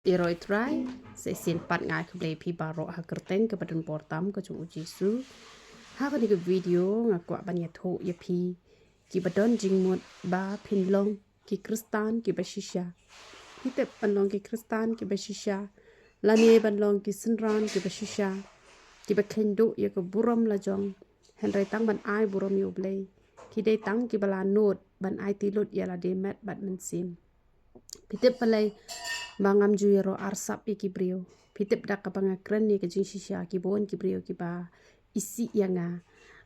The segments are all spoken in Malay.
Iroi try se sin pat ngai ke pi baro ha kerteng ke badan portam ke chung Jesu ha ka ke video ngakwa banya tho ye pi ki badon jingmut ba pinlong ki kristan ki bashisha hite panlong ki kristan ki bashisha lani banlong ki sinran ki bashisha ki baklendo ye ke buram la jong henry tang ban ai buram yo blay ki dei tang ki bala not ban ai tilut ya la de met bat men sim pitip palai bangam juyero arsap iki brio pitip dak kapanga kren ni ke jing shisha ki bon ki brio ki ba isi yanga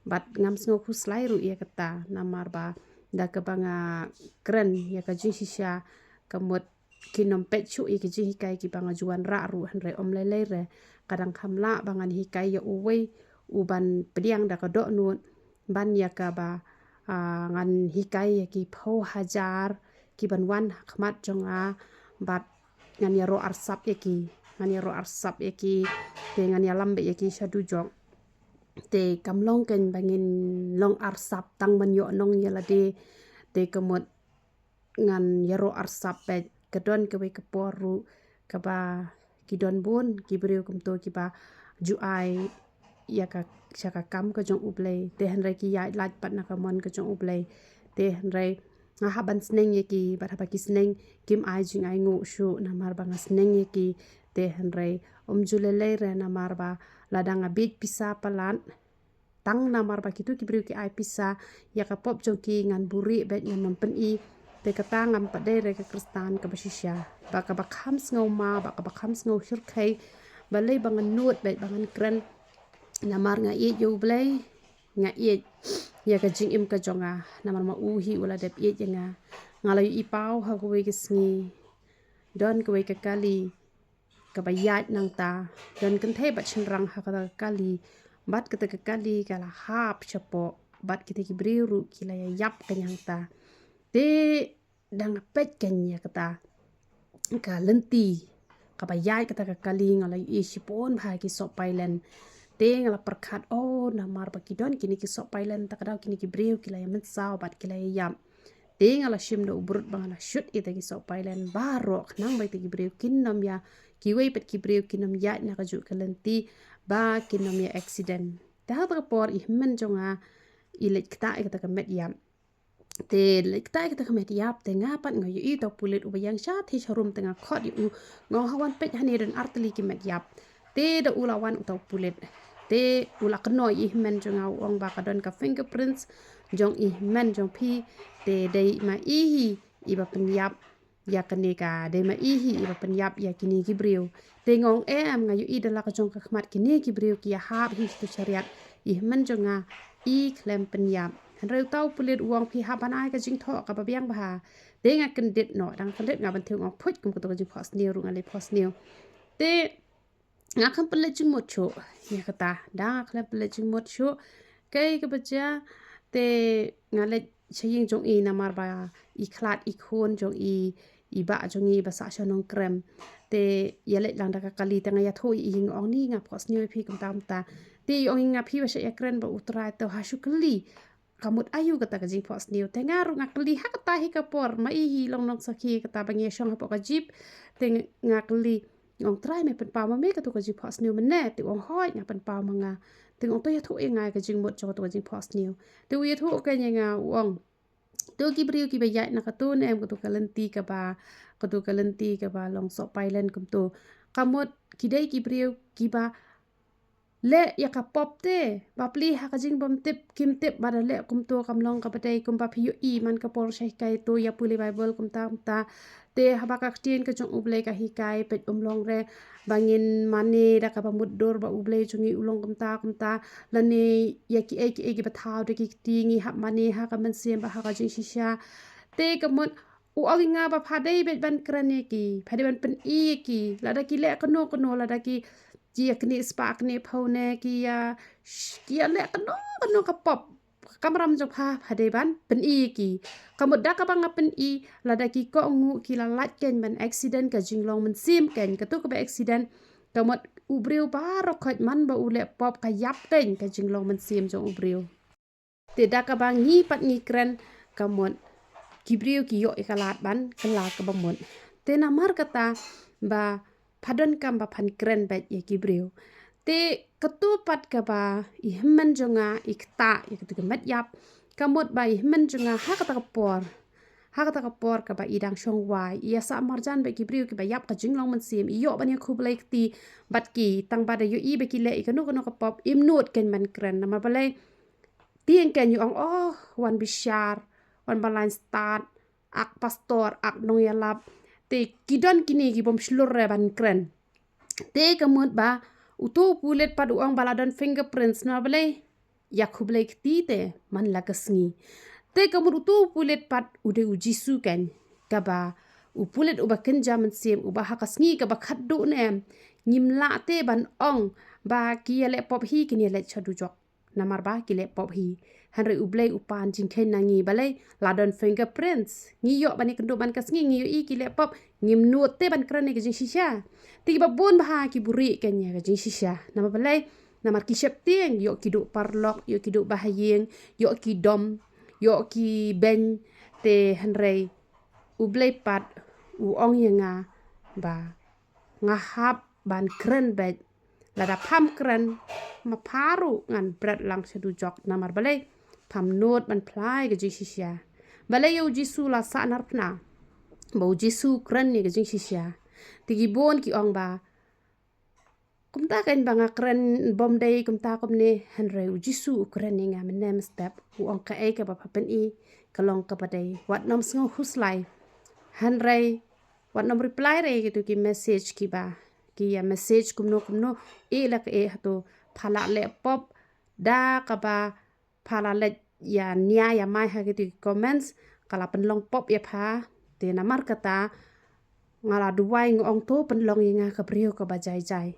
bat ngam sngo khu slai ru ya kata namar ba dak kapanga kren ya ke jing shisha kamot kinom pechu iki jing hikai ki banga juan ra ru hanre om lele re kadang khamla bangan hikai ya uwe uban pediang dak do nun ban ya ka ba ngan hikai ya ki pho hajar ki ban wan khmat jonga bat ngan ya ro arsap yaki ngan ya ro arsap yaki te ngan ya lambe yaki shadu jong te kamlong ken bangin long arsap tang man yo nong ya la de te kemot ngan ya ro arsap pe kedon ke we keporu ke ba kidon bun ki brio kum to ki ba ju ai ya ka chaka kam ke jong ublei te hanre ki ya lat pat na kamon ke jong ublei te hanre nga haban sneng yaki bat haba ki sneng kim ai jing ai ngu shu na mar ba nga sneng yaki te hanre julele re na mar ba ladang abit pisa palan tang na mar ba kitu ki brio ki ai pisa ya ka pop jong ki ngan buri bet ngan nompen i te kata ngam pade re ke kristan ke bashisha ba ka ba kham sngo ma ba ka ba kham sngo shirkai ba le bangan nut bet bangan kren na mar nga i yo blai nga i ya ka jing im ka jonga namar ma uhi wala dep ye nga ngalai i pau ha ko we sngi don ko we ka kali ka bayat nang ta don kan the bat rang ha ka kali bat ka kali kala hap chapo bat kita ki briru kila ya yap kanyang ta te dang pet kanya kata ka lenti ka bayat kata ka kali ngalai i sipon ba ki so pailen te ngala perkat na mar ba kidon kini ki sok pailen ta kadau kini ki breu kila ya mensau bat kila ya yam te ngala shim do ubrut bangala shoot ita ki sok pailen barok nang ba ita ki breu kinom ya ki wei pet ki breu kinom ya na ka ju kalenti ba kinom ya accident ta ha por I men jonga ilet kta ita ka met yam te lekta kita khamet yap te ngapat ngayu I to pulit ubayang sha thi sharum tenga khot yu ngo hawan pet hani ren arteli ki met yap te da ulawan uto pulit te ula knoi I men jonga ong ba kadon ka fingerprints jong I men jong pi te dei ma I ba pen yap ya kane ka dei ma I ba pen yap ya kini ki brio te ngong am ngayu I da la ka jong ka khmat kini ki brio ki hap hi tu chariat I men jonga I klem pen yap reu tau pulit uang pi haban ai ka jing tho ka babiang ba de nga kendit no dang kendit nga ban thung ong phut kum ko to jing phos new ru ngale phos new te nga kham pelet jing mot chu ya kata da kham pelet jing mot chu kai ka bacha te ngale chaying jong I na mar ba I khlat I khon jong I ba jong I ba sa shonong krem te yale lang da ka kali ta nga ya tho I ong ni nga phos new pi kum tam ta te ong nga pi ba sha ya kren ba utrai to ha shu kali kamut ayu kata ka jing phos new te ngaru ngakli ha kata hi ka por ma I long long sakhi kata bangi shong ha po ka jip te ngakli ngong try me pen pa ma me ka to ka jing phos new mene te ong hoi nga pen pa ma nga te ngong to ya thu e ngai ka jing mot cho to ka jing phos new te wi thu ka nya nga ong to ki brio ki ba ya na ka to ne em ka to ka lenti ka ba long so pailen kum to kamut ki dei ki brio ki ba le ya ka pop te bapli ha ka jing bom tip kim tip bara le kum to kam long ka patei kum ba phi I man ka por shai kai to ya puli bible kum ta te ha ba ka tin ka jong uble ka hi kai pet long re bangin mane da ka ba mudor ba uble chungi ulong kum ta lani ya ki e ba thau de ki tingi ha mane ha ka man sem ba ha ka jing shisha te ka mot u agi nga ba phadei bet ban krane ki phadei ban pen I ki la da ki le kono la da ki kia kini spark ni phone kia le kano ka pop kamram jok ha hadeban pen I ki kamut da ka bang pen I la da ki ko ngu ki la lat ken ban accident ka jinglong man sim ken ka to ka ba accident kamut ubriu ba ro khot man ba ule pop ka yap ken ka jinglong man sim jong ubriu te da ka bang ni pat ni kren kamut ki briu ki yo ikalat ban kala ka bamut te na mar kata ba padon kam ba pan kren bet ya gibril te ketupat ka ba ihman jonga ikta ya ketu mat yap kamot ba ihman jonga ha kata kapor ha kata kapor ka ba idang shong wai ya sa marjan be gibril ki ba yap ka jinglong man sim iyo ban ya khublai ti bat ki tang ba da yo i be ki le ikanu kono ka pop imnut ken man kren na ma balai tieng ken yu ong oh wan bishar wan balan start ak pastor ak nong ya lap te kidon kini ki bom shlur re ban kren te kamut ba utu pulet pad uang baladon fingerprints na balai ya khublai ti te man la kasngi te kamut utu pulet pad ude ujisu kan kaba upulet uba kenja man sem uba hakasngi kaba khaddu nem ngimla te ban ong ba kiele pop hi kini le chadu jok namar ba kile pop hi hanre ublei upan jingkhen nangi balai ladon fingerprints ngi yo bani kendo ban kasngi ngi yo i kile pop ngim nuot te ban krane ke jing shisha ti ba bon ba ki buri kenya ke jing shisha nama balai namar ki shep tieng yo kidu parlok yo kidu bahayeng yo ki dom yo ki ben te hanre ublei pat u ong yanga ba ngahap ban kren bet lada pam kren ma paru ngan berat lang sedu jok namar balai pam not ban plai ke jing shisha balai yo jisu la sa nar pna bo jisu kren ni ke jing shisha tigi bon ki ong ba kumta kan banga kren bom dai kumta komne hanre jisu kren ni nga menem step u ong ka e ke ba papen i kalong ka padai wat nom sngo huslai hanre wat nom reply re gitu ki message ki ba ki ya message kumno e la ke hato phala le pop da ka ba phala le ya nya ya mai ha gitu comments kala penlong pop ya pha te namar kata ngala duai ngong to penlong nga ka brio ka ba jai jai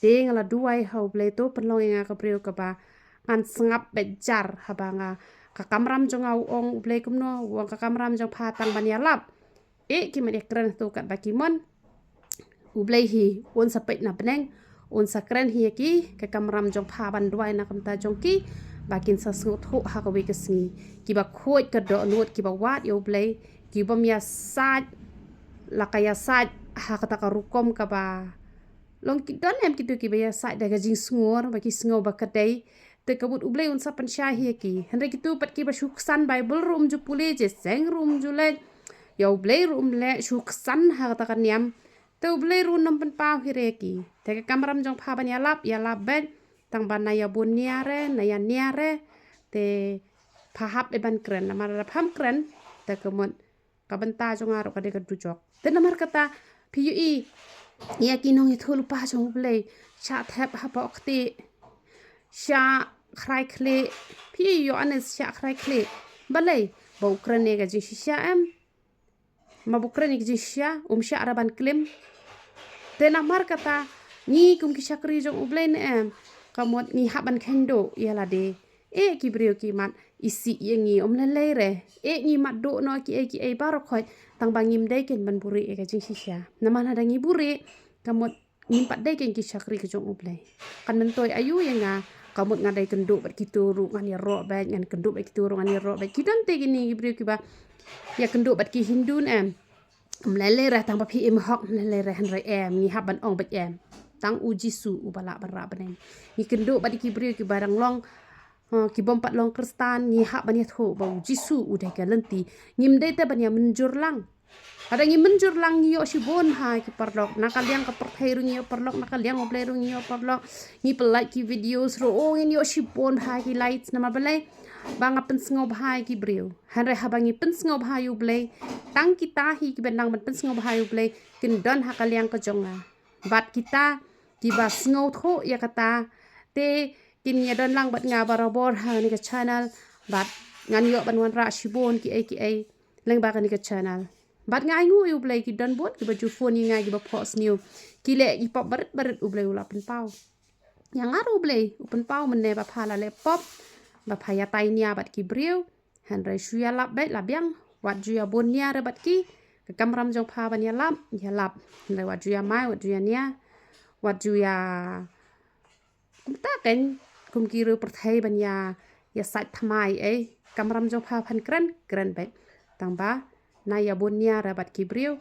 te ngala duai hau ble to penlong nga ka brio ka ba ngan sngap bejar ha ba nga ka kamram jong au ong ble kumno wang ka kamram jong pha tang ban ya lap e ki me kren to kat ba ki mon ublei hi on sapet na peneng on sakren hi ki ka kamram jong pha ban duai na kamta jong ki bakin sa sngut ho ha ka we kasni ki ba khoi ka do not ki ba wat yo blei ki bom ya saj la ka ya saj ha ka ta ka rukom ka ba long ki don em ki tu ki ba ya saj da ga jing sngur ba ki sngo ba ka dei te kabut ublei on sa pan sha hi ki hanre ki tu pat ki ba shuksan bible room ju pule je seng room ju le yo blei room le shuksan ha ka ta ka niam te ublei ru nom pen pau hireki te ka kamram jong pha ban ya lap ben tang ban na ya bun niare na ya niare te phahap e ban kren na mar pham kren te kemon ka benta jong aro ka de ka dujok te namar kata pui ya kinong itu lupa jong ublei cha thep ha pa okti sha khrai khle phi yo anes sha khrai khle balai bo kren ne ga ji sha em ma bukren ik jisya sya araban klim tena mar kata ni kum ki shakri jong ublen em kamot ni haban khendo yala de e ki brio ki mat isi yengi omlele re e ni mat do no ki e baro khoi tang bangim dai ken ban buri e ka jing shisha naman hada ngi buri kamot nim pat dai ken ki shakri ki jong uble kan mentoy ayu yenga kamot ngadai kendo bat kituru ngani ro ba ngan kendo bat kituru ngani ro ba kidon te gini brio ki ba ya kendo bat ki hindun em mlele re tang papi im hok mlele re han re em ni haban ong bat em tang uji su ubala bara banen ni kendo bat ki brio ki barang long ki bom pat long kristan ni hak ban ya tho ba uji su udai ka lenti ngim dei te ban ya menjur lang ada ngim menjur lang yo si bon ha ki parlok nakal yang ka perthai ru yo parlok nakal yang oble ru yo parlok ni pelai ki videos ro oh ni yo si bon ha ki lights nama balai banga pensngo bhai ki brio hanre habangi pensngo bhai u blei tang kita hi ki benang ban pensngo bhai u blei kin don hakaliang ka jonga bat kita ki basngo tho ya kata te kin ya don lang bat nga barabor ha ni ka channel bat ngan yo ban wan ra shibon ki ai leng ba ka ni ka channel bat ngai ngu u blei ki don bot ki ba ju phone ni ngai ki ba post new ki le ki pop baret u blei u la pen pau yang aru blei u pen pau men ne ba phala le pop ba phaya tai nia bat ki brio han rai shuya lap bet labyang wat juya bon nia re bat ki ka kamram jong pha ban ya lap rai wat juya mai wat juya nia wat juya kumta ken kum ki ru perthai ban ya sat thamai ai kamram jong pha phan kran bet tang ba na ya bon nia re bat ki brio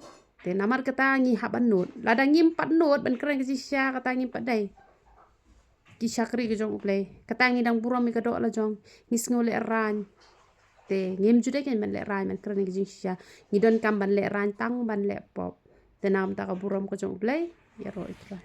te namar katangi haban not ladang nyimpat not ban keren kisya katangi padai kisya kri ke jong play katangi dang buram mi kadok la jong ngis ngole ran te ngim jude ken ban le ran man keren kisya ngidon kam ban le ran tang ban le pop te nam ta ka buram ko jong play ya ro ikra